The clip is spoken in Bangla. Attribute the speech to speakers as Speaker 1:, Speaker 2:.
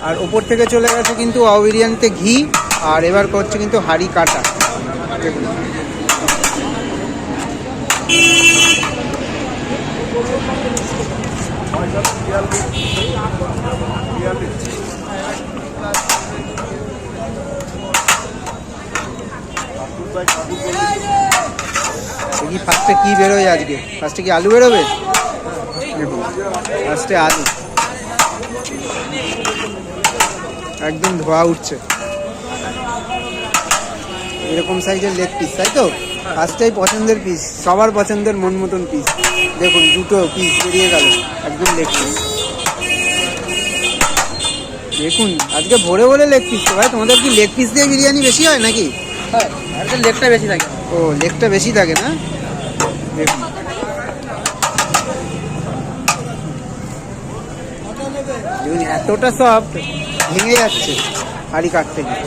Speaker 1: আর ওপর থেকে চলে গেছে কিন্তু ওয়াও বিরিয়ানিতে ঘি। আর এবার করছে কিন্তু হাঁড়ি কাটা। দেখুন দেখি ফার্স্টে কি বেরোয় আজকে। ফার্স্টে কি আলু বেরোবে? দেখুন ফার্স্টে আলু, একদম ধোয়া উঠছে। এরকম সাইজের লেগ পিস, তাই তো? ফার্স্টেই পছন্দের পিস, সবার পছন্দের মন মতন পিস। দেখুন দুটো পিস বেরিয়ে গেল, একদম লেগ পিস। দেখুন আজকে ভোরে ভোরে লেগ পিস। তো ভাই তোমাদের কি লেগ পিস দিয়ে বিরিয়ানি বেশি হয় নাকি?
Speaker 2: হ্যাঁ, আর লেগটা বেশি থাকে।
Speaker 1: ও, লেগটা বেশি থাকে না? দেখুন দেখুন এতটা সফট, ভেঙে যাচ্ছে হাঁড়ি কাটতে গিয়ে।